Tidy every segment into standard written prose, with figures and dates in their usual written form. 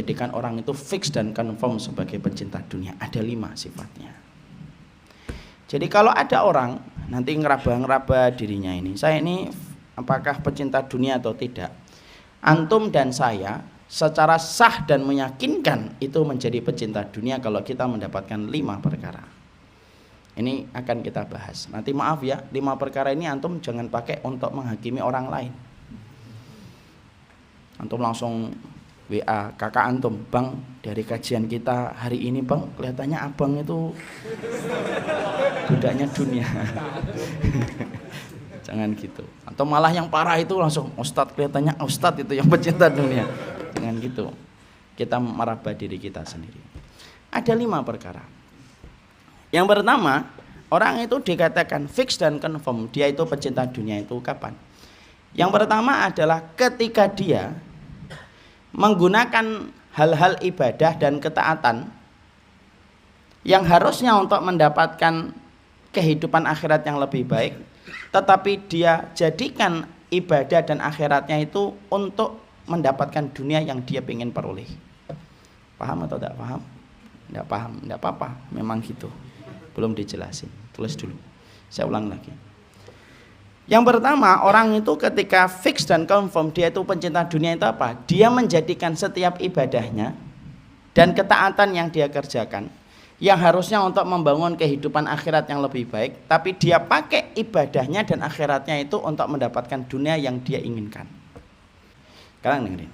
menjadikan orang itu fix dan confirm sebagai pencinta dunia? Ada 5 sifatnya. Jadi kalau ada orang nanti ngeraba-ngeraba dirinya ini, saya ini apakah pecinta dunia atau tidak? Antum dan saya secara sah dan meyakinkan itu menjadi pecinta dunia kalau kita mendapatkan 5 perkara. Ini akan kita bahas. Nanti maaf ya, 5 perkara ini antum jangan pakai untuk menghakimi orang lain. Antum langsung WA kakak antum, bang dari kajian kita hari ini bang kelihatannya abang itu budaknya dunia. Jangan gitu. Atau malah yang parah itu langsung ustadz, kelihatannya ustadz itu yang pecinta dunia. Jangan gitu. Kita meraba diri kita sendiri. Ada 5 perkara. Yang pertama, orang itu dikatakan fix dan confirm dia itu pecinta dunia itu kapan? Yang pertama adalah ketika dia menggunakan hal-hal ibadah dan ketaatan yang harusnya untuk mendapatkan kehidupan akhirat yang lebih baik, tetapi dia jadikan ibadah dan akhiratnya itu untuk mendapatkan dunia yang dia ingin peroleh. Paham atau tidak paham? Tidak paham, tidak apa-apa, memang gitu. Belum dijelasin, tulis dulu. Saya ulang lagi. Yang pertama, orang itu ketika fix dan confirm dia itu pencinta dunia itu apa? Dia menjadikan setiap ibadahnya dan ketaatan yang dia kerjakan yang harusnya untuk membangun kehidupan akhirat yang lebih baik, tapi dia pakai ibadahnya dan akhiratnya itu untuk mendapatkan dunia yang dia inginkan. Kalian dengerin.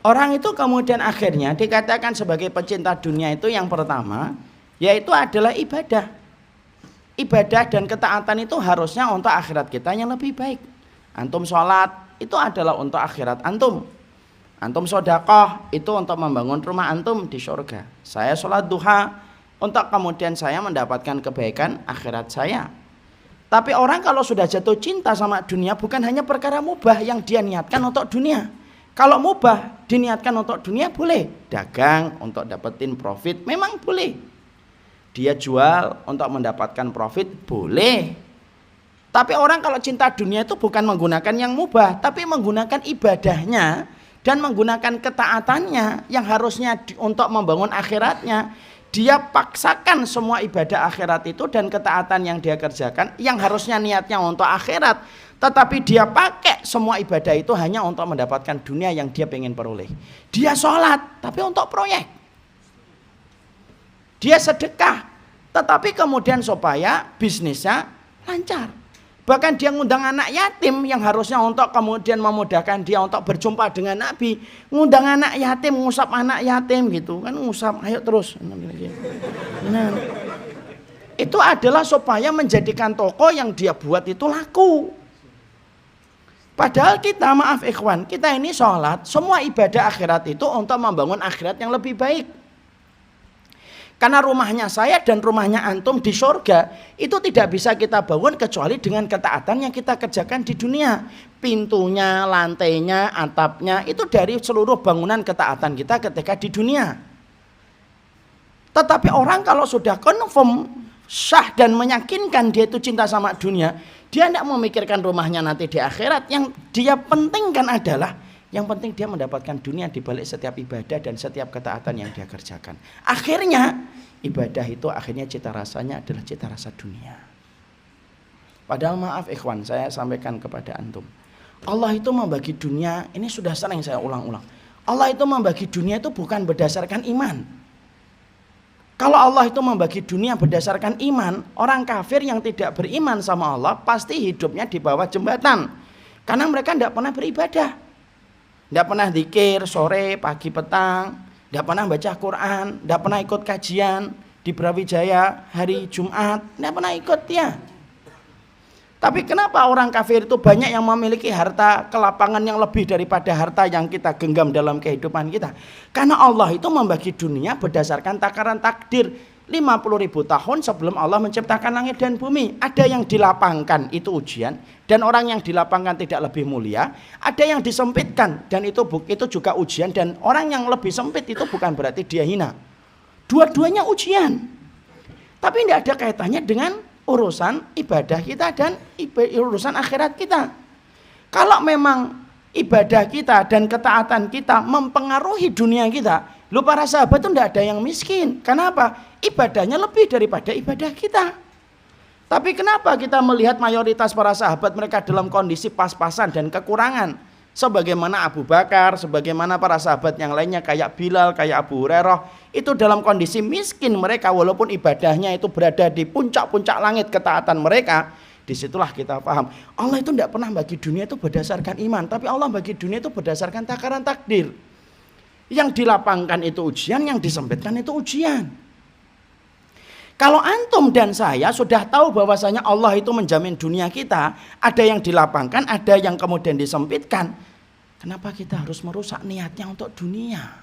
Orang itu kemudian akhirnya dikatakan sebagai pecinta dunia itu yang pertama, yaitu adalah ibadah. Ibadah dan ketaatan itu harusnya untuk akhirat kita yang lebih baik. Antum sholat itu adalah untuk akhirat antum. Antum sodakoh itu untuk membangun rumah antum di surga. Saya sholat duha untuk kemudian saya mendapatkan kebaikan akhirat saya. Tapi orang kalau sudah jatuh cinta sama dunia, bukan hanya perkara mubah yang dia niatkan untuk dunia. Kalau mubah diniatkan untuk dunia boleh. Dagang untuk dapetin profit memang boleh. Dia jual untuk mendapatkan profit boleh. Tapi orang kalau cinta dunia itu bukan menggunakan yang mubah, tapi menggunakan ibadahnya dan menggunakan ketaatannya yang harusnya untuk membangun akhiratnya. Dia paksakan semua ibadah akhirat itu dan ketaatan yang dia kerjakan yang harusnya niatnya untuk akhirat, tetapi dia pakai semua ibadah itu hanya untuk mendapatkan dunia yang dia pengen peroleh. Dia sholat tapi untuk proyek. Dia sedekah, tetapi kemudian supaya bisnisnya lancar. Bahkan dia ngundang anak yatim yang harusnya untuk kemudian memudahkan dia untuk berjumpa dengan Nabi. Ngundang anak yatim, ngusap anak yatim gitu. Kan ngusap, ayo terus. Nah, itu adalah supaya menjadikan toko yang dia buat itu laku. Padahal kita, maaf ikhwan, kita ini sholat, semua ibadah akhirat itu untuk membangun akhirat yang lebih baik. Karena rumahnya saya dan rumahnya antum di surga itu tidak bisa kita bangun kecuali dengan ketaatan yang kita kerjakan di dunia. Pintunya, lantainya, atapnya itu dari seluruh bangunan ketaatan kita ketika di dunia. Tetapi orang kalau sudah confirm, sah dan meyakinkan dia itu cinta sama dunia, dia tidak memikirkan rumahnya nanti di akhirat. Yang dia pentingkan adalah yang penting dia mendapatkan dunia di balik setiap ibadah dan setiap ketaatan yang dia kerjakan. Akhirnya ibadah itu akhirnya cita rasanya adalah cita rasa dunia. Padahal maaf ikhwan, saya sampaikan kepada antum. Allah itu membagi dunia, ini sudah sering saya ulang-ulang. Allah itu membagi dunia itu bukan berdasarkan iman. Kalau Allah itu membagi dunia berdasarkan iman, orang kafir yang tidak beriman sama Allah pasti hidupnya di bawah jembatan. Karena mereka tidak pernah beribadah. Tidak pernah zikir sore, pagi, petang. Tidak pernah baca Quran. Tidak pernah ikut kajian di Brawijaya hari Jumat. Tidak pernah ikut dia. Tapi kenapa orang kafir itu banyak yang memiliki harta kelapangan yang lebih daripada harta yang kita genggam dalam kehidupan kita? Karena Allah itu membagi dunia berdasarkan takaran takdir. 50.000 tahun sebelum Allah menciptakan langit dan bumi. Ada yang dilapangkan itu ujian, dan orang yang dilapangkan tidak lebih mulia. Ada yang disempitkan dan itu juga ujian, dan orang yang lebih sempit itu bukan berarti dia hina. Dua-duanya ujian. Tapi tidak ada kaitannya dengan urusan ibadah kita dan urusan akhirat kita. Kalau memang ibadah kita dan ketaatan kita mempengaruhi dunia kita. Lu para sahabat itu tidak ada yang miskin. Kenapa? Ibadahnya lebih daripada ibadah kita. Tapi kenapa kita melihat mayoritas para sahabat mereka dalam kondisi pas-pasan dan kekurangan? Sebagaimana Abu Bakar, sebagaimana para sahabat yang lainnya kayak Bilal, kayak Abu Hurairah, itu dalam kondisi miskin mereka walaupun ibadahnya itu berada di puncak-puncak langit ketaatan mereka. Disitulah kita paham Allah itu tidak pernah bagi dunia itu berdasarkan iman, tapi Allah bagi dunia itu berdasarkan takaran takdir. Yang dilapangkan itu ujian, yang disempitkan itu ujian. Kalau antum dan saya sudah tahu bahwasanya Allah itu menjamin dunia kita, ada yang dilapangkan, ada yang kemudian disempitkan. Kenapa kita harus merusak niatnya untuk dunia?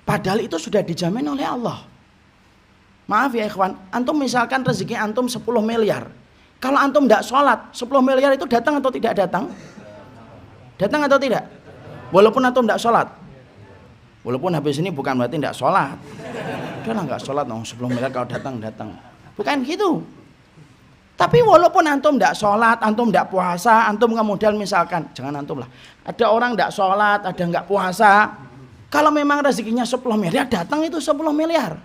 Padahal itu sudah dijamin oleh Allah. Maaf ya ikhwan, antum misalkan rezeki antum 10 miliar. Kalau antum tidak sholat, 10 miliar itu datang atau tidak datang? Datang atau tidak? Walaupun antum tidak sholat. Walaupun habis ini bukan berarti tidak sholat. Udah lah nggak sholat, 10 miliar kalau datang. Bukan gitu. Tapi walaupun antum tidak sholat, antum tidak puasa, antum kemudian misalkan, jangan antum lah. Ada orang tidak sholat, ada nggak puasa. Kalau memang rezekinya 10 miliar, datang itu 10 miliar.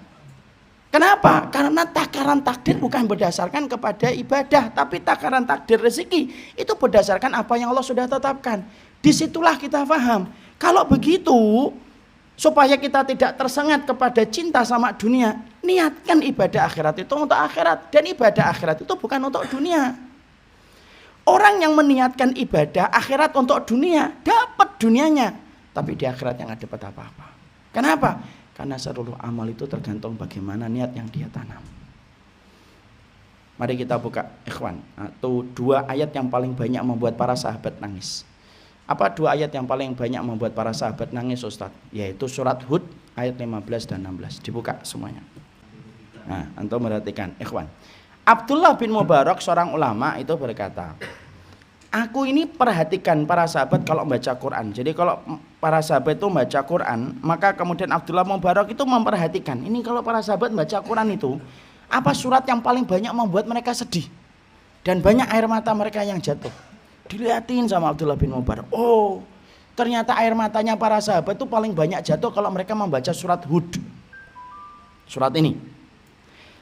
Kenapa? Karena takaran takdir bukan berdasarkan kepada ibadah, tapi takaran takdir rezeki itu berdasarkan apa yang Allah sudah tetapkan. Disitulah kita paham. Kalau begitu, supaya kita tidak tersengat kepada cinta sama dunia, niatkan ibadah akhirat itu untuk akhirat. Dan ibadah akhirat itu bukan untuk dunia. Orang yang meniatkan ibadah akhirat untuk dunia, dapat dunianya, tapi di akhirat yang ada dapat apa-apa. Kenapa? Karena seluruh amal itu tergantung bagaimana niat yang dia tanam. Mari kita buka ikhwan, atau 2 ayat yang paling banyak membuat para sahabat nangis. Apa 2 ayat yang paling banyak membuat para sahabat nangis Ustaz? Yaitu surat Hud ayat 15 dan 16. Dibuka semuanya. Nah, antum perhatikan ikhwan. Abdullah bin Mubarak seorang ulama itu berkata, aku ini perhatikan para sahabat kalau membaca Quran. Jadi kalau para sahabat itu membaca Quran, maka kemudian Abdullah bin Mubarak itu memperhatikan, ini kalau para sahabat membaca Quran itu, apa surat yang paling banyak membuat mereka sedih dan banyak air mata mereka yang jatuh. Dilihatin sama Abdullah bin Mubarak. Oh, ternyata air matanya para sahabat itu paling banyak jatuh kalau mereka membaca surat Hud. Surat ini.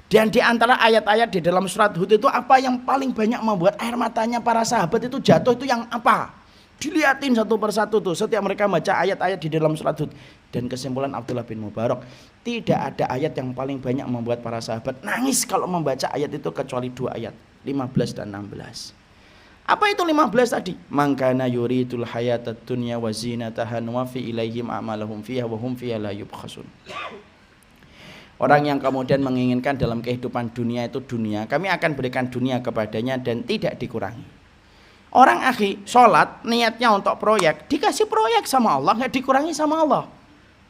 Dan di antara ayat-ayat di dalam surat Hud itu apa yang paling banyak membuat air matanya para sahabat itu jatuh itu yang apa? Dilihatin satu persatu tuh setiap mereka baca ayat-ayat di dalam surat Hud. Dan kesimpulan Abdullah bin Mubarak, tidak ada ayat yang paling banyak membuat para sahabat nangis kalau membaca ayat itu kecuali 2 ayat, 15 dan 16. Apa itu 15 tadi? Mangkana yuridul hayatad dunya wa zinataha nuwaffi ilaihim a'malahum fiha wa hum fiha la yubkhasun. Orang yang kemudian menginginkan dalam kehidupan dunia itu dunia, kami akan berikan dunia kepadanya dan tidak dikurangi. Orang akhi sholat niatnya untuk proyek, dikasih proyek sama Allah, nggak dikurangi sama Allah.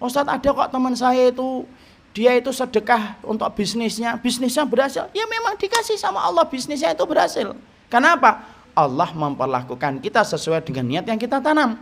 Ustaz, ada kok teman saya itu dia itu sedekah untuk bisnisnya berhasil. Ya memang dikasih sama Allah, bisnisnya itu berhasil. Kenapa? Allah memperlakukan kita sesuai dengan niat yang kita tanam.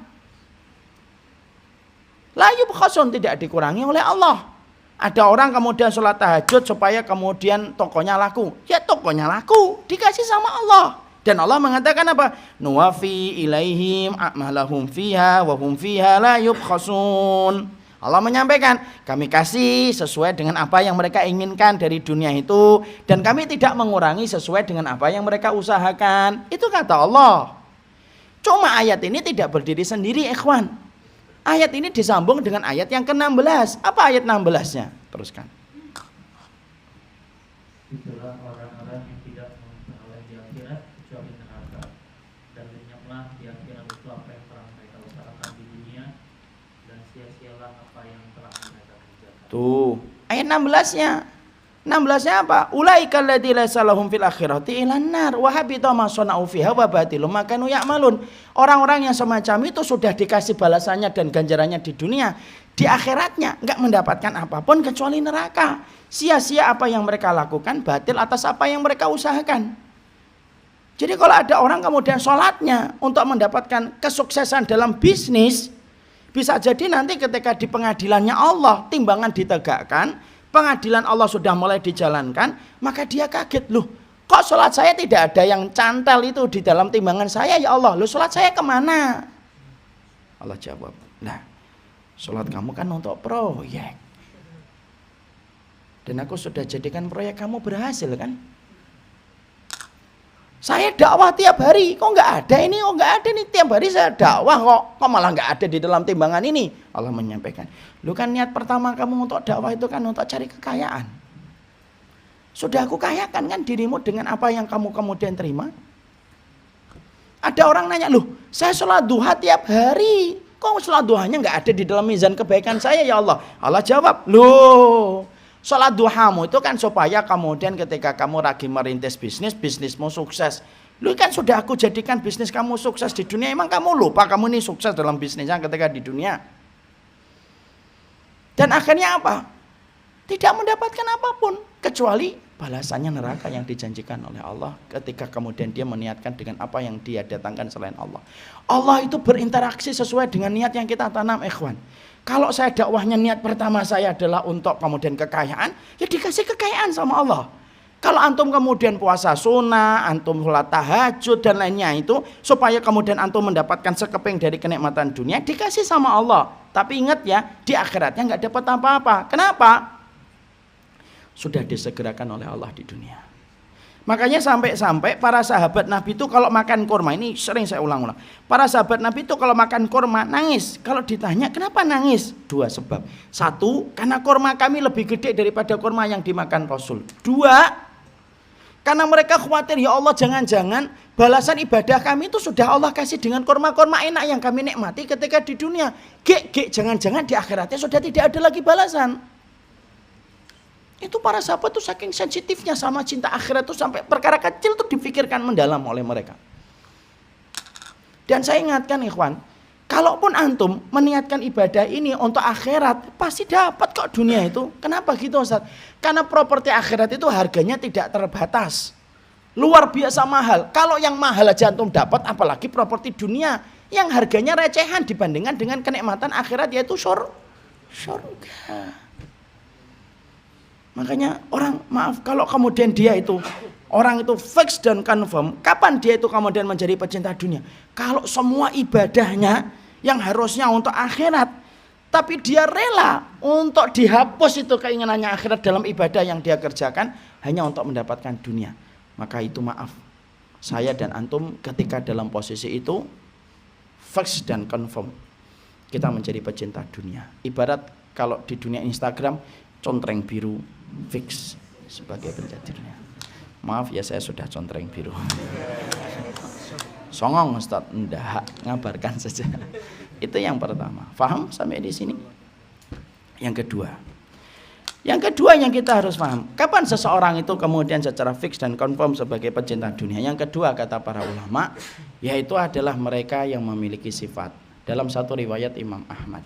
La yubkhasun, tidak dikurangi oleh Allah. Ada orang kemudian sholat tahajud supaya kemudian tokonya laku. Ya tokonya laku, dikasih sama Allah. Dan Allah mengatakan apa? Nuwafi ilaihim a'malahum fiha wa hum fiha la yubkhasun. Allah menyampaikan, kami kasih sesuai dengan apa yang mereka inginkan dari dunia itu, dan kami tidak mengurangi sesuai dengan apa yang mereka usahakan. Itu kata Allah. Cuma ayat ini tidak berdiri sendiri ikhwan. Ayat ini disambung dengan ayat yang ke-16. Apa ayat 16-nya? Teruskan. Itulah orang-orang yang tidak memperoleh di akhirat kecuali neraka, dan lenyaplah di akhirat itu apa yang telah mereka usahakan di dunia, dan sia-sialah apa yang telah mereka kerjakan. Tuh, ayat 16-nya. 16-nya apa? Ulaika alladzi laisa lahum fil akhirati ilan nar wa habita ma sana'u fiha wa batilum ma kanu ya'malun. Orang-orang yang semacam itu sudah dikasih balasannya dan ganjarannya di dunia, di akhiratnya enggak mendapatkan apapun kecuali neraka. Sia-sia apa yang mereka lakukan, batil atas apa yang mereka usahakan. Jadi kalau ada orang kemudian sholatnya untuk mendapatkan kesuksesan dalam bisnis, bisa jadi nanti ketika di pengadilannya Allah timbangan ditegakkan, pengadilan Allah sudah mulai dijalankan, maka dia kaget, loh Kok sholat saya tidak ada yang cantel itu di dalam timbangan saya ya Allah? Lu sholat saya kemana? Allah jawab, nah sholat kamu kan untuk proyek. Dan aku sudah jadikan proyek kamu berhasil kan? Saya dakwah tiap hari, kok nggak ada ini, kok nggak ada nih, tiap hari saya dakwah kok malah nggak ada di dalam timbangan ini. Allah menyampaikan, lu kan niat pertama kamu untuk dakwah itu kan untuk cari kekayaan. Sudah aku kayakan kan dirimu dengan apa yang kamu kemudian terima. Ada orang nanya, loh saya sholat duha tiap hari, kok sholat duhanya nggak ada di dalam mizan kebaikan saya ya Allah? Allah jawab, loh sholat duhamu itu kan supaya kemudian ketika kamu lagi merintis bisnis, bisnismu sukses. Lu kan sudah aku jadikan bisnis kamu sukses di dunia. Emang kamu lupa kamu ini sukses dalam bisnisnya ketika di dunia? Dan akhirnya apa? Tidak mendapatkan apapun kecuali balasannya neraka yang dijanjikan oleh Allah ketika kemudian dia meniatkan dengan apa yang dia datangkan selain Allah. Allah itu berinteraksi sesuai dengan niat yang kita tanam, ikhwan. Kalau saya dakwahnya niat pertama saya adalah untuk kemudian kekayaan, ya dikasih kekayaan sama Allah. Kalau antum kemudian puasa sunnah, antum sholat tahajud dan lainnya itu supaya kemudian antum mendapatkan sekeping dari kenikmatan dunia, dikasih sama Allah. Tapi ingat ya, di akhiratnya nggak dapat apa-apa. Kenapa? Sudah disegerakan oleh Allah di dunia. Makanya sampai-sampai para sahabat Nabi itu kalau makan kurma, ini sering saya ulang-ulang. Para sahabat Nabi itu kalau makan kurma nangis. Kalau ditanya kenapa nangis? Dua sebab. Satu, karena kurma kami lebih gede daripada kurma yang dimakan Rasul. Dua, karena mereka khawatir ya Allah jangan-jangan balasan ibadah kami itu sudah Allah kasih dengan kurma-kurma enak yang kami nikmati ketika di dunia. Jangan-jangan di akhiratnya sudah tidak ada lagi balasan. Itu para sahabat tuh saking sensitifnya sama cinta akhirat tuh sampai perkara kecil tuh dipikirkan mendalam oleh mereka. Dan saya ingatkan ikhwan, kalaupun antum meniatkan ibadah ini untuk akhirat, pasti dapat kok dunia itu. Kenapa gitu Ustaz? Karena properti akhirat itu harganya tidak terbatas. Luar biasa mahal. Kalau yang mahal aja antum dapat, apalagi properti dunia yang harganya recehan dibandingkan dengan kenikmatan akhirat yaitu surga. Makanya orang, maaf, kalau kemudian dia itu, orang itu fix dan confirm, kapan dia itu kemudian menjadi pecinta dunia? Kalau semua ibadahnya yang harusnya untuk akhirat, tapi dia rela untuk dihapus itu keinginannya akhirat dalam ibadah yang dia kerjakan, hanya untuk mendapatkan dunia. Maka itu maaf, saya dan antum ketika dalam posisi itu, fix dan confirm, kita menjadi pecinta dunia. Ibarat kalau di dunia Instagram, contreng biru, fix sebagai penjadinya. Maaf ya saya sudah contreng biru. Songong Ustaz, enggak, ngabarkan saja. Itu yang pertama. Paham sampai di sini? Yang kedua yang kita harus paham, kapan seseorang itu kemudian secara fix dan confirm sebagai pecinta dunia? Yang kedua kata para ulama, yaitu adalah mereka yang memiliki sifat. Dalam satu riwayat Imam Ahmad,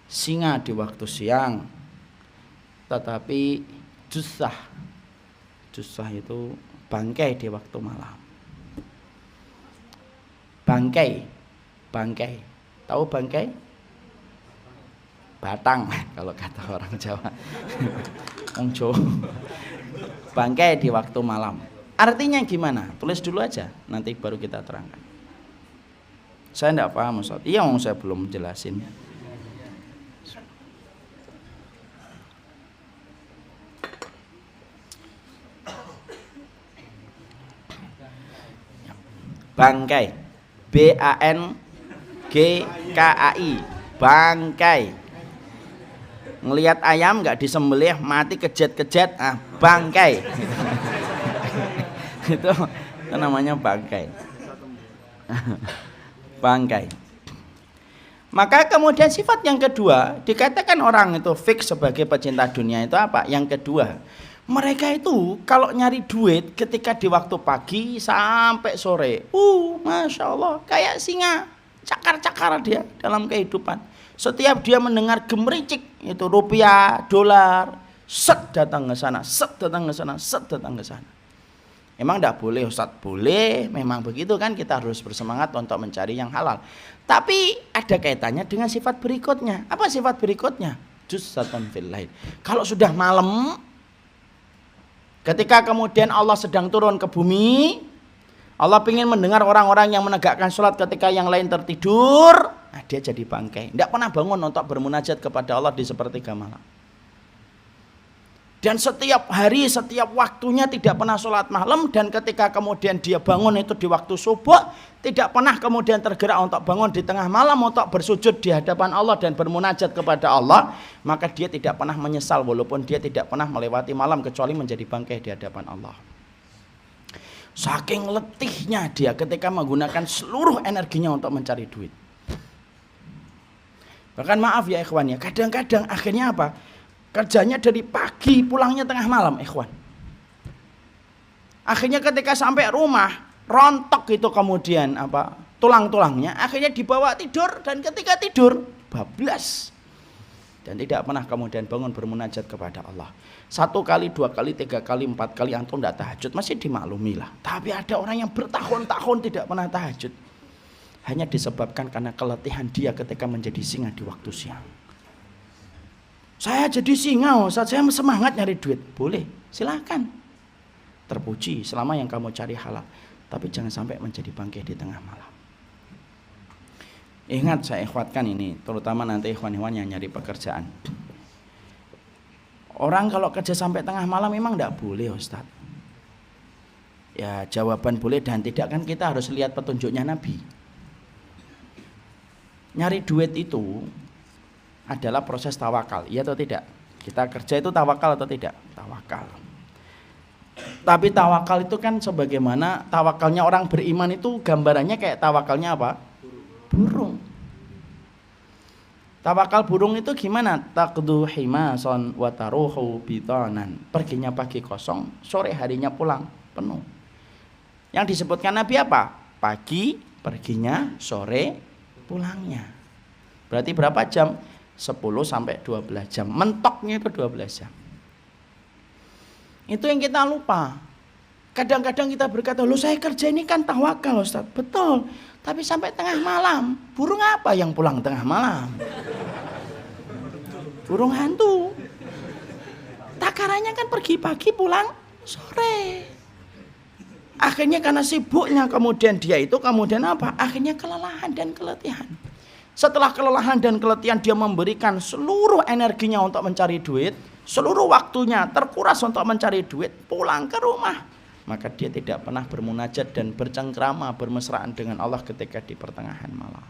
singa di waktu siang, tetapi jusah itu bangkai di waktu malam. Bangkai, tahu bangkai? Batang kalau kata orang Jawa. Wong Jawa. Bangkai di waktu malam. Artinya gimana? Tulis dulu aja, nanti baru kita terangkan. Saya enggak paham Ustaz. Iya, saya belum jelasin. Bangkai, BANGKAI, bangkai. Ngelihat ayam nggak disembelih mati kejet-kejet, bangkai. itu namanya bangkai. Bangkai. Maka kemudian sifat yang kedua, dikatakan orang itu fix sebagai pecinta dunia itu apa? Yang kedua, mereka itu kalau nyari duit ketika di waktu pagi sampai sore, Masya Allah, kayak singa, cakar-cakar dia dalam kehidupan. Setiap dia mendengar gemericik itu rupiah, dolar, set datang ke sana, set datang ke sana, set datang ke sana. Emang tidak boleh Ustaz? Boleh, memang begitu kan, kita harus bersemangat untuk mencari yang halal. Tapi ada kaitannya dengan sifat berikutnya. Apa sifat berikutnya? Jussatan fil lail. Kalau sudah malam, Ketika kemudian Allah sedang turun ke bumi, Allah ingin mendengar orang-orang yang menegakkan sholat ketika yang lain tertidur. Nah, dia jadi bangkai, tidak pernah bangun untuk bermunajat kepada Allah di sepertiga malam. Dan setiap hari, setiap waktunya tidak pernah sholat malam. Dan ketika kemudian dia bangun itu di waktu subuh, tidak pernah kemudian tergerak untuk bangun di tengah malam untuk bersujud di hadapan Allah dan bermunajat kepada Allah. Maka dia tidak pernah menyesal walaupun dia tidak pernah melewati malam kecuali menjadi bangkai di hadapan Allah. Saking letihnya dia ketika menggunakan seluruh energinya untuk mencari duit. Bahkan maaf ya ikhwan ya, kadang-kadang akhirnya apa? Kerjanya dari pagi, pulangnya tengah malam, ikhwan. Akhirnya ketika sampai rumah, rontok itu kemudian apa? Tulang-tulangnya, akhirnya dibawa tidur dan ketika tidur bablas. Dan tidak pernah kemudian bangun bermunajat kepada Allah. 1 kali, 2 kali, 3 kali, 4 kali antum tidak tahajud masih dimaklumi lah. Tapi ada orang yang bertahun-tahun tidak pernah tahajud. Hanya disebabkan karena keletihan dia ketika menjadi singa di waktu siang. Saya jadi singa, Ustaz, saya semangat nyari duit. Boleh, silakan. Terpuji selama yang kamu cari halal. Tapi jangan sampai menjadi bangkai di tengah malam. Ingat, saya ikhwatkan ini, terutama nanti ikhwan-ikhwan yang nyari pekerjaan. Orang kalau kerja sampai tengah malam memang tidak boleh, Ustaz. Ya, jawaban boleh dan tidak kan kita harus lihat petunjuknya Nabi. Nyari duit itu adalah proses tawakal, iya atau tidak? Kita kerja itu tawakal atau tidak? Tawakal. Tapi tawakal itu kan sebagaimana tawakalnya orang beriman itu gambarannya kayak tawakalnya apa? Burung. Tawakal burung itu gimana? Taqdu himason wa taruhu bitanan. Perginya pagi kosong, sore harinya pulang penuh. Yang disebutkan Nabi apa? Pagi perginya, sore pulangnya. Berarti berapa jam? 10 sampai 12 jam. Mentoknya itu 12 jam. Itu yang kita lupa. Kadang-kadang kita berkata, loh saya kerja ini kan tawakal Ustaz. Betul. Tapi sampai tengah malam. Burung apa yang pulang tengah malam? Burung hantu. Takarannya kan pergi pagi pulang sore. Akhirnya karena sibuknya kemudian dia itu kemudian apa? Akhirnya kelelahan dan keletihan. Setelah kelelahan dan keletihan dia memberikan seluruh energinya untuk mencari duit, seluruh waktunya terkuras untuk mencari duit, pulang ke rumah. Maka dia tidak pernah bermunajat dan bercengkrama, bermesraan dengan Allah ketika di pertengahan malam.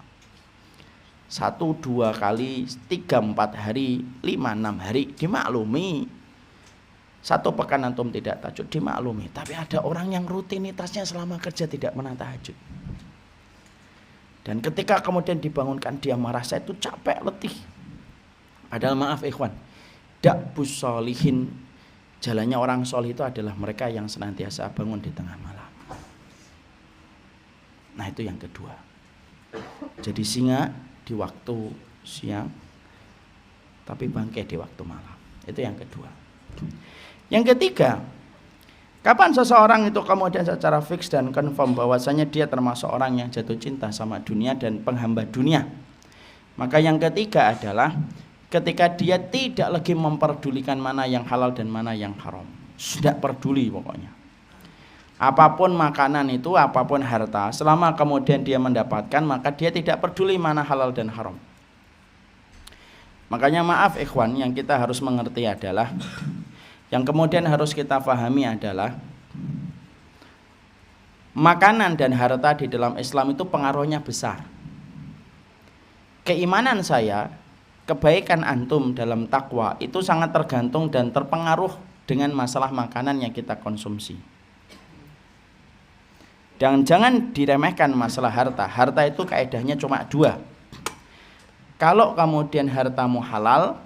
1, 2 kali, 3, 4 hari, 5, 6 hari dimaklumi. 1 pekan antum tidak tahajud dimaklumi. Tapi ada orang yang rutinitasnya selama kerja tidak pernah tahajud. Dan ketika kemudian dibangunkan dia merasa itu capek, letih. Padahal maaf ikhwan, da'bus sholihin, jalannya orang solih itu adalah mereka yang senantiasa bangun di tengah malam. Nah itu yang kedua. Jadi singa di waktu siang, tapi bangkai di waktu malam. Itu yang kedua. Yang ketiga, kapan seseorang itu kemudian secara fix dan confirm bahwasanya dia termasuk orang yang jatuh cinta sama dunia dan penghamba dunia. Maka yang ketiga adalah ketika dia tidak lagi memperdulikan mana yang halal dan mana yang haram. Sudah peduli pokoknya. Apapun makanan itu, apapun harta, selama kemudian dia mendapatkan, maka dia tidak peduli mana halal dan haram. Makanya maaf ikhwan, yang kita harus mengerti adalah, yang kemudian harus kita pahami adalah makanan dan harta di dalam Islam itu pengaruhnya besar. Keimanan saya, kebaikan antum dalam takwa itu sangat tergantung dan terpengaruh dengan masalah makanan yang kita konsumsi. Dan jangan diremehkan masalah harta. Harta itu kaedahnya cuma 2. Kalau kemudian hartamu halal,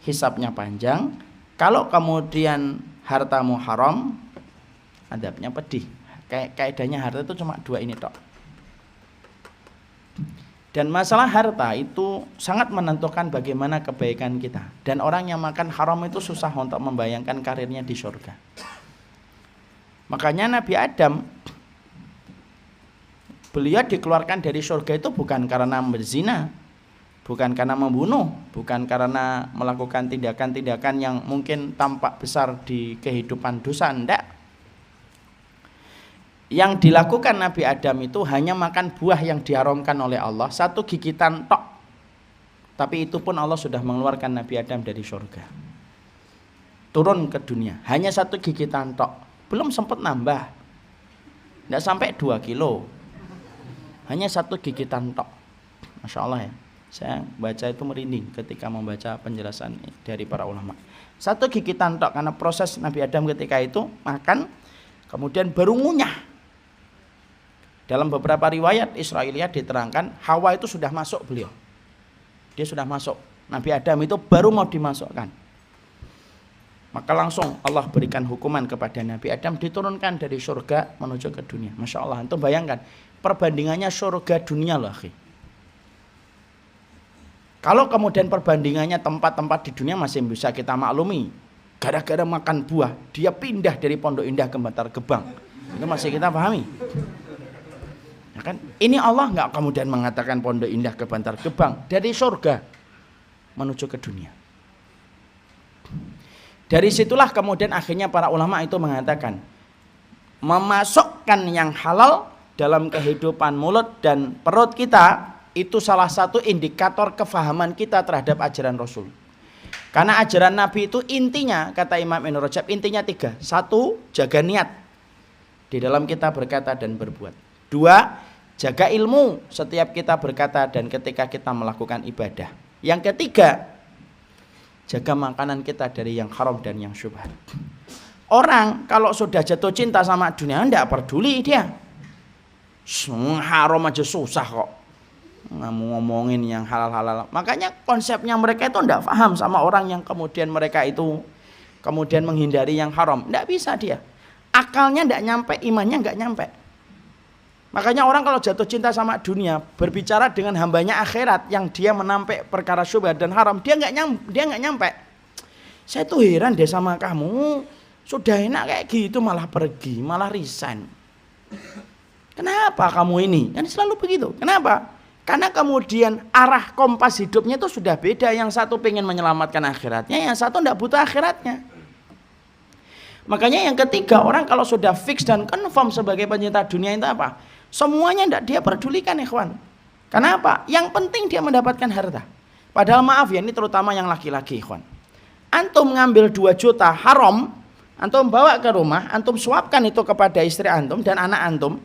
hisabnya panjang. Kalau kemudian hartamu haram, adabnya pedih. Kaedahnya harta itu cuma 2 ini tok. Dan masalah harta itu sangat menentukan bagaimana kebaikan kita. Dan orang yang makan haram itu susah untuk membayangkan karirnya di surga. Makanya Nabi Adam, beliau dikeluarkan dari surga itu bukan karena berzina, bukan karena membunuh, bukan karena melakukan tindakan-tindakan yang mungkin tampak besar di kehidupan dosa, enggak. Yang dilakukan Nabi Adam itu hanya makan buah yang diharamkan oleh Allah, satu gigitan tok. Tapi itu pun Allah sudah mengeluarkan Nabi Adam dari surga, turun ke dunia, hanya satu gigitan tok, belum sempat nambah, enggak sampai 2 kilo, hanya satu gigitan tok. Masya Allah ya, saya baca itu merinding ketika membaca penjelasan dari para ulama. Satu gigitan tok, karena proses Nabi Adam ketika itu makan kemudian baru ngunyah. Dalam beberapa riwayat Israiliyat diterangkan Hawa itu sudah masuk beliau, dia sudah masuk, Nabi Adam itu baru mau dimasukkan, maka langsung Allah berikan hukuman kepada Nabi Adam, diturunkan dari surga menuju ke dunia. Masya Allah, itu bayangkan perbandingannya surga dunia loh akhi. Kalau kemudian perbandingannya tempat-tempat di dunia masih bisa kita maklumi, gara-gara makan buah dia pindah dari Pondok Indah ke Bantar Gebang, itu masih kita pahami ya kan? Ini Allah nggak kemudian mengatakan Pondok Indah ke Bantar Gebang, dari surga menuju ke dunia. Dari situlah kemudian akhirnya para ulama itu mengatakan memasukkan yang halal dalam kehidupan mulut dan perut kita itu salah satu indikator kefahaman kita terhadap ajaran Rasul. Karena ajaran Nabi itu intinya, kata Imam Ibnu Rajab, intinya 3. 1, jaga niat di dalam kita berkata dan berbuat. 2, jaga ilmu setiap kita berkata dan ketika kita melakukan ibadah. Yang ketiga, jaga makanan kita dari yang haram dan yang syubhat. Orang kalau sudah jatuh cinta sama dunia, enggak peduli dia. Haram aja susah kok, nggak mau ngomongin yang halal-halal. Makanya konsepnya mereka itu enggak paham sama orang yang kemudian mereka itu kemudian menghindari yang haram. Enggak bisa dia, akalnya enggak nyampe, imannya enggak nyampe. Makanya orang kalau jatuh cinta sama dunia, berbicara dengan hambanya akhirat yang dia menampik perkara syubhat dan haram, dia enggak nyampe. Saya tuh heran deh sama kamu, sudah enak kayak gitu malah pergi, malah resign. Kenapa kamu ini? Kan selalu begitu. Kenapa? Karena kemudian arah kompas hidupnya itu sudah beda. Yang satu pengen menyelamatkan akhiratnya, yang satu tidak butuh akhiratnya. Makanya yang ketiga, orang kalau sudah fix dan confirm sebagai pencinta dunia itu apa? Semuanya tidak dia pedulikan, ikhwan. Kenapa? Yang penting dia mendapatkan harta. Padahal maaf ya, ini terutama yang laki-laki, ikhwan. Antum ngambil 2 juta haram, antum bawa ke rumah, antum suapkan itu kepada istri antum dan anak antum.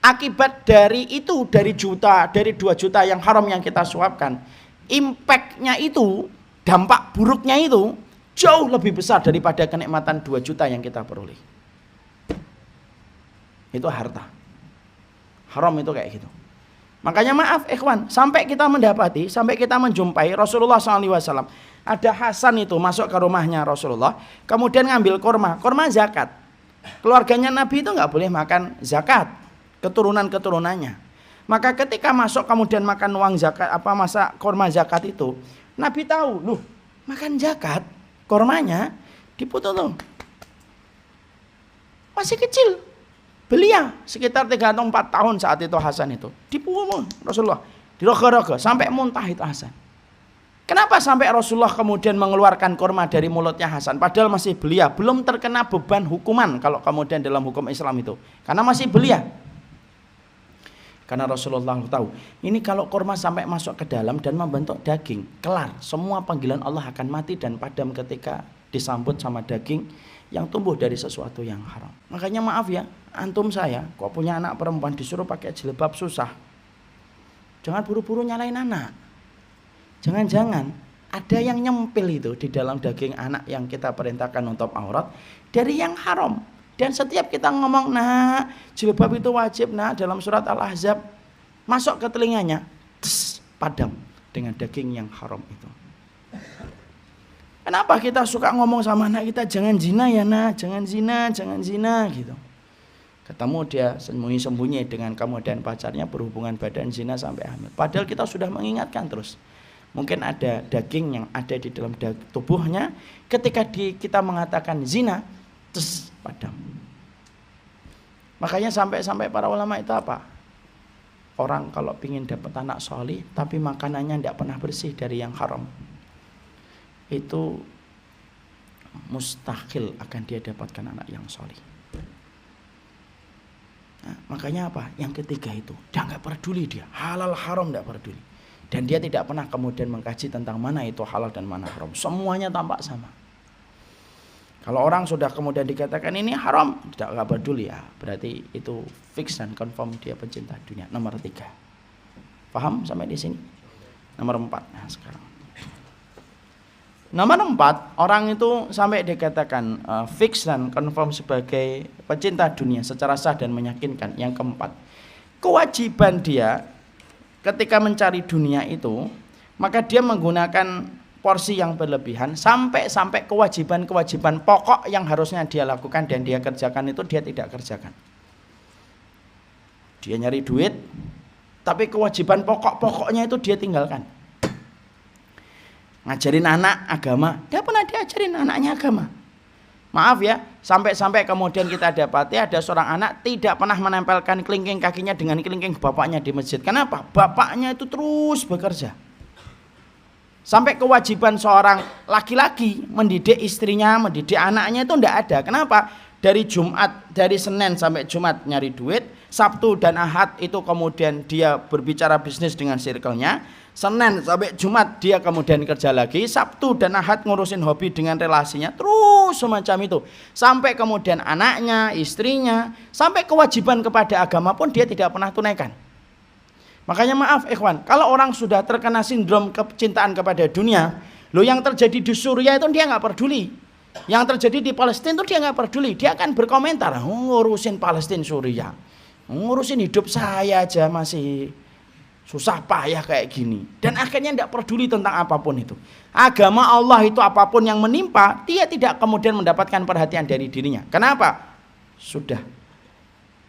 Akibat dari itu, dari 2 juta yang haram yang kita suapkan, impactnya itu, dampak buruknya itu jauh lebih besar daripada kenikmatan 2 juta yang kita peroleh. Itu harta haram itu kayak gitu. Makanya maaf ikhwan, sampai kita mendapati, sampai kita menjumpai Rasulullah SAW. Ada Hasan itu masuk ke rumahnya Rasulullah, kemudian ngambil kurma zakat. Keluarganya Nabi itu nggak boleh makan zakat, keturunannya. Maka ketika masuk kemudian makan uang zakat, masa kurma zakat itu, Nabi tahu, loh makan zakat, kurmanya dipotong tuh. Masih kecil, belia sekitar 3 atau 4 tahun saat itu Hasan itu. Dipukul Rasulullah, diroga-roga sampai muntah itu Hasan. Kenapa sampai Rasulullah kemudian mengeluarkan kurma dari mulutnya Hasan? Padahal masih belia, belum terkena beban hukuman kalau kemudian dalam hukum Islam itu. Karena masih belia. Karena Rasulullah tahu, ini kalau kurma sampai masuk ke dalam dan membentuk daging, kelar. Semua panggilan Allah akan mati dan padam ketika disambut sama daging yang tumbuh dari sesuatu yang haram. Makanya maaf ya, antum saya, kok punya anak perempuan disuruh pakai jilbab susah. Jangan buru-buru nyalain anak. Jangan-jangan ada yang nyempil itu di dalam daging anak yang kita perintahkan untuk aurat dari yang haram. Dan setiap kita ngomong, nah jilbab itu wajib, nah dalam surat Al-Ahzab, masuk ke telinganya, padam dengan daging yang haram itu. Kenapa kita suka ngomong sama anak kita, jangan zina ya nak, jangan zina gitu. Ketemu dia sembunyi-sembunyi dengan kamu dan pacarnya berhubungan badan zina sampai hamil. Padahal kita sudah mengingatkan terus. Mungkin ada daging yang ada di dalam tubuhnya, ketika kita mengatakan zina, padam. Makanya sampai para ulama itu apa? orang kalau ingin dapat anak solih tapi makanannya tidak pernah bersih dari yang haram, itu mustahil akan dia dapatkan anak yang solih. Nah, makanya apa? Yang ketiga itu, dia nggak peduli, dia halal haram nggak peduli, dan dia tidak pernah kemudian mengkaji tentang mana itu halal dan mana haram. Semuanya tampak sama. Kalau orang sudah kemudian dikatakan ini haram, nggak peduli, ya berarti itu fix dan confirm dia pencinta dunia. Nomor 3. Paham sampai di sini? Nomor 4. Nah, sekarang nomor 4, orang itu sampai dikatakan fix dan confirm sebagai pecinta dunia secara sah dan meyakinkan. Yang keempat, kewajiban dia ketika mencari dunia itu, maka dia menggunakan porsi yang berlebihan sampai kewajiban-kewajiban pokok yang harusnya dia lakukan dan dia kerjakan itu dia tidak kerjakan. Dia nyari duit, tapi kewajiban pokoknya itu dia tinggalkan. Ngajarin anak agama, dia pernah diajarin anaknya agama. Maaf ya, sampai kemudian kita dapati ada seorang anak tidak pernah menempelkan kelingking kakinya dengan kelingking bapaknya di masjid. Kenapa? Bapaknya itu terus bekerja. Sampai kewajiban seorang laki-laki mendidik istrinya, mendidik anaknya itu tidak ada. Kenapa? Dari Senin sampai Jumat nyari duit, Sabtu dan Ahad itu kemudian dia berbicara bisnis dengan circle-nya, Senin sampai Jumat dia kemudian kerja lagi, Sabtu dan Ahad ngurusin hobi dengan relasinya, terus semacam itu. Sampai kemudian anaknya, istrinya, sampai kewajiban kepada agama pun dia tidak pernah tunaikan. Makanya maaf ikhwan, kalau orang sudah terkena sindrom kecintaan kepada dunia, yang terjadi di Suriah itu dia nggak peduli, yang terjadi di Palestina itu dia nggak peduli, dia akan berkomentar, ngurusin Palestina Suriah, ngurusin hidup saya aja masih susah payah kayak gini, dan akhirnya tidak peduli tentang apapun itu. Agama Allah itu apapun yang menimpa, dia tidak kemudian mendapatkan perhatian dari dirinya. Kenapa? Sudah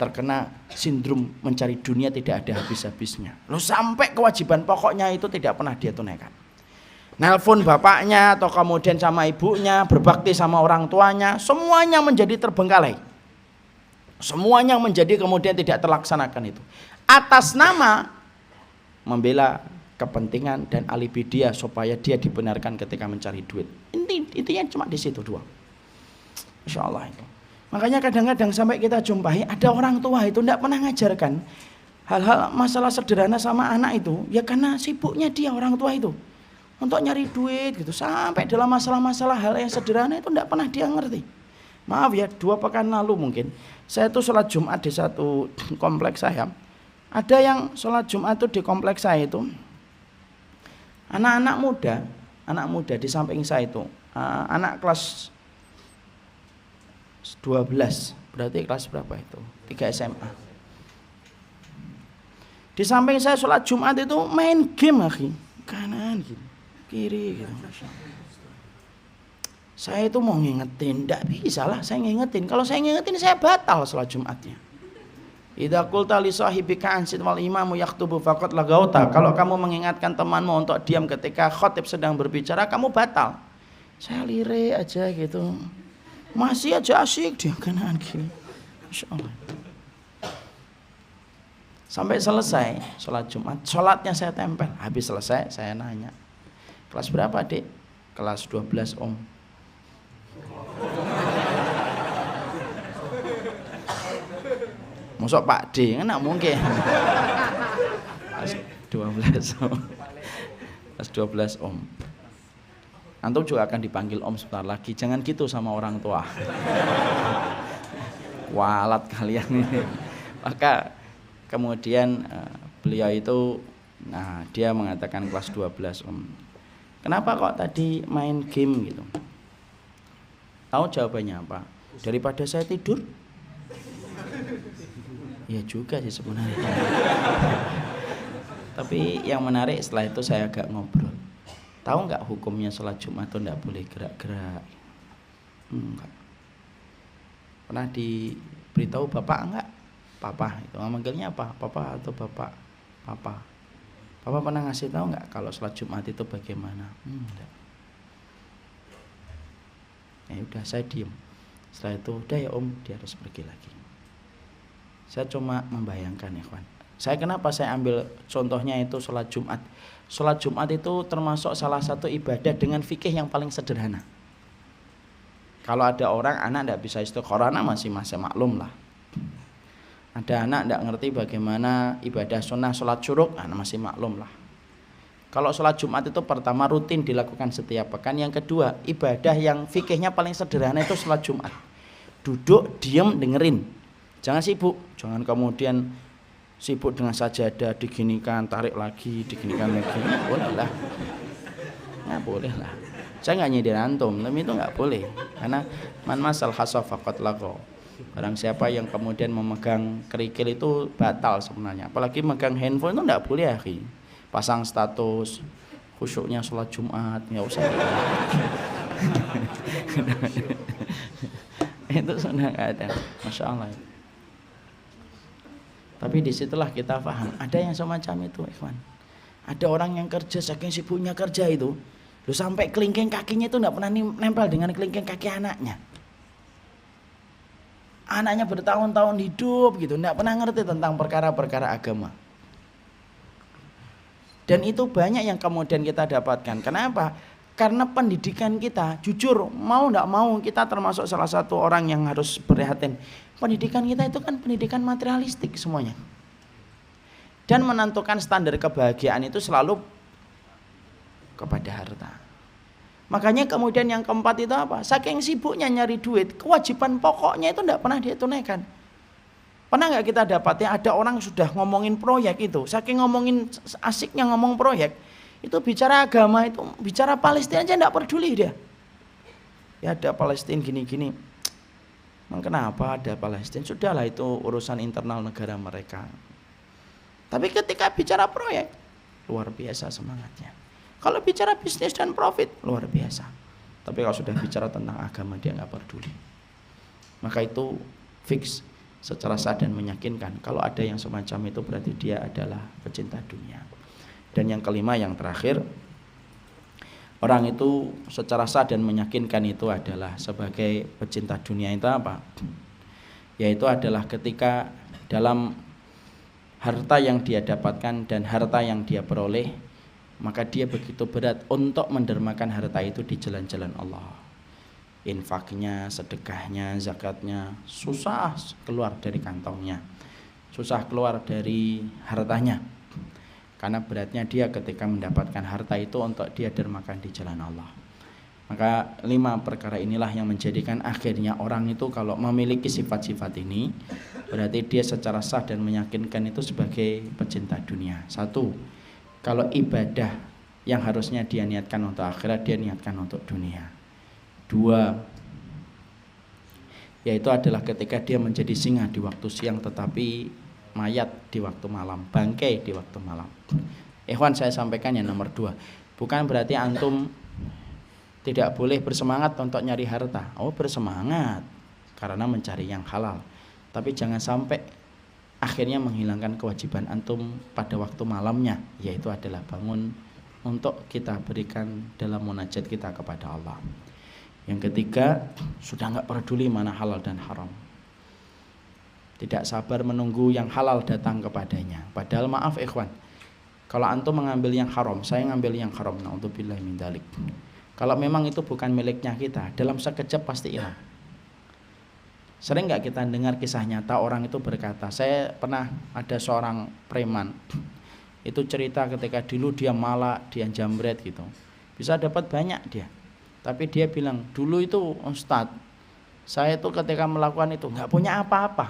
terkena sindrom mencari dunia tidak ada habis-habisnya. Sampai kewajiban pokoknya itu tidak pernah dia tunaikan. Nelpon bapaknya atau kemudian sama ibunya, berbakti sama orang tuanya, semuanya menjadi terbengkalai. Semuanya menjadi kemudian tidak terlaksanakan itu. Atas nama membela kepentingan dan alibi dia supaya dia dibenarkan ketika mencari duit. Intinya cuma di situ doang. Masya Allah itu. Makanya kadang-kadang sampai kita jumpai ada orang tua itu tidak pernah ngajarkan hal-hal masalah sederhana sama anak itu, ya karena sibuknya dia orang tua itu untuk nyari duit gitu. Sampai dalam masalah-masalah hal yang sederhana itu tidak pernah dia ngerti. Maaf ya, 2 pekan lalu mungkin saya itu sholat Jumat di satu kompleks saya. Ada yang sholat Jumat itu di kompleks saya itu anak muda di samping saya itu anak kelas 12, berarti kelas berapa itu? 3 SMA. Di samping saya sholat Jumat itu main game akhi, kanan gitu, kiri gitu. Saya itu mau ngingetin, tidak bisa lah saya ngingetin. Kalau saya ngingetin saya batal sholat Jumatnya. Idza qulta li sahibika ansit wal imamu yaktubu faqad lagauta. Kalau kamu mengingatkan temanmu untuk diam ketika khatib sedang berbicara, kamu batal. Saya lirik aja gitu. Masih aja asyik dia kanan gini. Masya Allah. Sampai selesai sholat Jumat, sholatnya saya tempel. Habis selesai saya nanya, kelas berapa adik? Kelas 12 om. Masuk Pak D, kan gak mungkin. Kelas 12 om. Kelas 12 om. Antum juga akan dipanggil om sebentar lagi. Jangan gitu sama orang tua. Kualat kalian ini. Maka kemudian beliau itu, dia mengatakan kelas 12 om. Kenapa kok tadi main game gitu? Tahu jawabannya apa? Daripada saya tidur. Ya juga sih sebenarnya. Tapi yang menarik setelah itu saya agak ngobrol. Tahu nggak hukumnya sholat Jumat itu nggak boleh gerak-gerak? Enggak. Pernah diberitahu bapak enggak? Papa itu manggilnya apa? Papa atau bapak? Papa. Papa pernah ngasih tahu nggak kalau sholat Jumat itu bagaimana? Enggak. Ya udah saya diem. Setelah itu udah ya om, dia harus pergi lagi. Saya cuma membayangkan ya kawan. Kenapa saya ambil contohnya itu sholat Jumat. Sholat Jumat itu termasuk salah satu ibadah dengan fikih yang paling sederhana. Kalau ada orang anak tidak bisa istikharah, masih maklum lah. Ada anak tidak ngerti bagaimana ibadah sunnah sholat syuruk, masih maklum lah. Kalau sholat Jumat itu pertama rutin dilakukan setiap pekan. Yang kedua, ibadah yang fikihnya paling sederhana itu sholat Jumat. Duduk, diam, dengerin. Jangan sibuk, jangan kemudian sibuk dengan sajadah, diginikan, tarik lagi, diginikan lagi. Boleh lah. Nggak boleh lah. Saya nggak nyindir antum, tapi itu nggak boleh. Karena man masal khasaf faqat lago. Barang siapa yang kemudian memegang kerikil itu batal sebenarnya. Apalagi megang handphone itu nggak boleh, akhi. Pasang status, khusyuknya sholat Jumat, nggak usah. Itu sudah nggak ada. Masya Allah. Tapi disitulah kita paham, ada yang semacam itu, ikhwan. Ada orang yang kerja, saking sibuknya kerja itu, lu sampai kelingking kakinya itu nggak pernah nempel dengan kelingking kaki anaknya. Anaknya bertahun-tahun hidup gitu, nggak pernah ngerti tentang perkara-perkara agama. Dan itu banyak yang kemudian kita dapatkan. Kenapa? Karena pendidikan kita, jujur mau nggak mau kita termasuk salah satu orang yang harus prihatin. Pendidikan kita itu kan pendidikan materialistik semuanya. Dan menentukan standar kebahagiaan itu selalu kepada harta. Makanya kemudian yang keempat itu apa? Saking sibuknya nyari duit, kewajiban pokoknya itu tidak pernah dia tunaikan. Pernah nggak kita dapatnya ada orang sudah ngomongin proyek itu, saking ngomongin asiknya ngomong proyek, itu bicara agama, itu bicara Palestina aja tidak peduli dia. Ya ada Palestina gini-gini. Kenapa ada Palestina? Sudahlah itu urusan internal negara mereka. Tapi ketika bicara proyek, luar biasa semangatnya. Kalau bicara bisnis dan profit, luar biasa. Tapi kalau sudah bicara tentang agama, dia nggak peduli. Maka itu fix secara sah dan meyakinkan. Kalau ada yang semacam itu berarti dia adalah pecinta dunia. Dan yang kelima, yang terakhir, orang itu secara sah dan meyakinkan itu adalah sebagai pecinta dunia itu apa? Yaitu adalah ketika dalam harta yang dia dapatkan dan harta yang dia peroleh, maka dia begitu berat untuk mendermakan harta itu di jalan-jalan Allah. Infaknya, sedekahnya, zakatnya, susah keluar dari kantongnya, susah keluar dari hartanya. Karena beratnya dia ketika mendapatkan harta itu untuk dia dermakan di jalan Allah. Maka 5 perkara inilah yang menjadikan akhirnya orang itu kalau memiliki sifat-sifat ini, berarti dia secara sah dan meyakinkan itu sebagai pecinta dunia. 1, kalau ibadah yang harusnya dia niatkan untuk akhirat, dia niatkan untuk dunia. 2, yaitu adalah ketika dia menjadi singa di waktu siang tetapi mayat di waktu malam, bangkai di waktu malam. Ikhwan, saya sampaikan yang nomor 2, bukan berarti antum tidak boleh bersemangat untuk nyari harta. Oh, bersemangat karena mencari yang halal, tapi jangan sampai akhirnya menghilangkan kewajiban antum pada waktu malamnya, yaitu adalah bangun untuk kita berikan dalam munajat kita kepada Allah. Yang ketiga, sudah nggak peduli mana halal dan haram, tidak sabar menunggu yang halal datang kepadanya. Padahal maaf ikhwan, kalau antum mengambil yang haram, saya ngambil yang haram, naudzubillah min dzalik. Kalau memang itu bukan miliknya kita, dalam sekejap pasti hilang. Sering nggak kita dengar kisah nyata orang itu berkata, saya pernah ada seorang preman, itu cerita ketika dulu dia malak, dia jambret gitu, bisa dapat banyak dia. Tapi dia bilang, dulu itu Ustadz, saya itu ketika melakukan itu nggak punya apa-apa,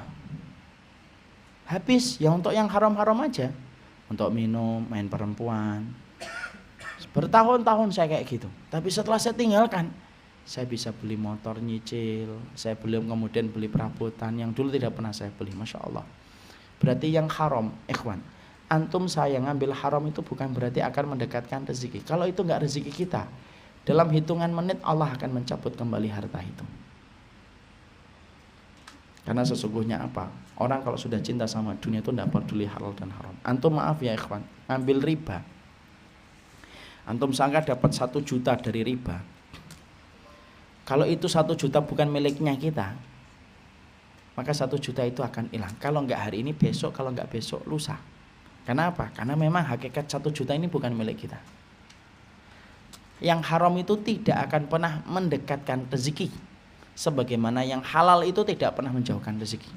habis ya untuk yang haram-haram aja, untuk minum, main perempuan. Bertahun-tahun saya kayak gitu. Tapi setelah saya tinggalkan, saya bisa beli motor nyicil, saya belum kemudian beli perabotan yang dulu tidak pernah saya beli. Masya Allah. Berarti yang haram, ikhwan, antum saya ngambil haram itu bukan berarti akan mendekatkan rezeki. Kalau itu nggak rezeki kita, dalam hitungan menit Allah akan mencabut kembali harta itu. Karena sesungguhnya apa? Orang kalau sudah cinta sama dunia itu tidak peduli halal dan haram. Antum maaf ya ikhwan, ngambil riba, antum sangka dapat 1 juta dari riba. Kalau itu 1 juta bukan miliknya kita, maka 1 juta itu akan hilang. Kalau enggak hari ini, besok. Kalau enggak besok, lusa. Kenapa? Karena memang hakikat 1 juta ini bukan milik kita. Yang haram itu tidak akan pernah mendekatkan rezeki, sebagaimana yang halal itu tidak pernah menjauhkan rezeki.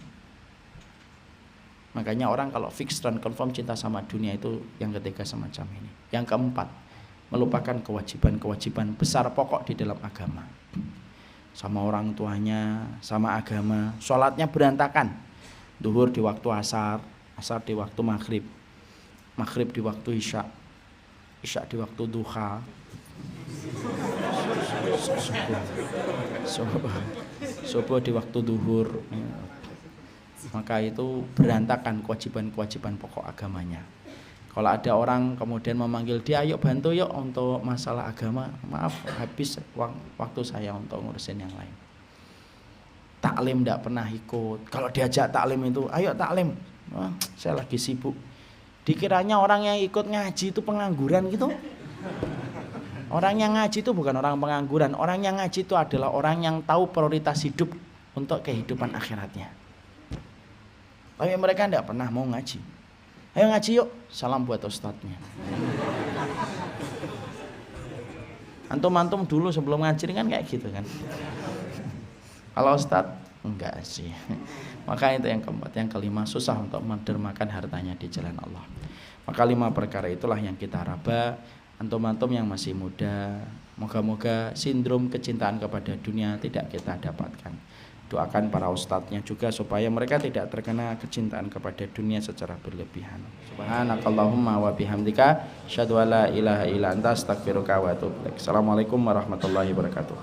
Makanya orang kalau fix dan confirm cinta sama dunia itu yang ketiga semacam ini. Yang keempat, melupakan kewajiban-kewajiban besar pokok di dalam agama. Sama orang tuanya, sama agama. Sholatnya berantakan. Duhur di waktu asar, asar di waktu maghrib, maghrib di waktu isya, isya di waktu duha, subuh di waktu duhur. Maka itu berantakan kewajiban-kewajiban pokok agamanya. Kalau ada orang kemudian memanggil dia, ayo bantu yuk untuk masalah agama, maaf habis waktu saya untuk ngurusin yang lain. Taklim tidak pernah ikut. Kalau diajak taklim itu, ayo taklim, wah, saya lagi sibuk. Dikiranya orang yang ikut ngaji itu pengangguran gitu. Orang yang ngaji itu bukan orang pengangguran. Orang yang ngaji itu adalah orang yang tahu prioritas hidup untuk kehidupan akhiratnya. Tapi mereka tidak pernah mau ngaji. Ayo ngaji yuk, salam buat ustadznya. Antum-antum dulu sebelum ngaji kan kayak gitu kan. Kalau ustadz enggak sih. Maka itu yang keempat. Yang kelima, susah untuk mendermakan hartanya di jalan Allah. Maka 5 perkara itulah yang kita raba. Antum-antum yang masih muda, moga-moga sindrom kecintaan kepada dunia tidak kita dapatkan. Doakan para ustadznya juga supaya mereka tidak terkena kecintaan kepada dunia secara berlebihan. Subhanakallahumma wa bihamdika asyhadu an la ilaha illa anta astaghfiruka wa atubu ilaik. Assalamualaikum warahmatullahi wabarakatuh.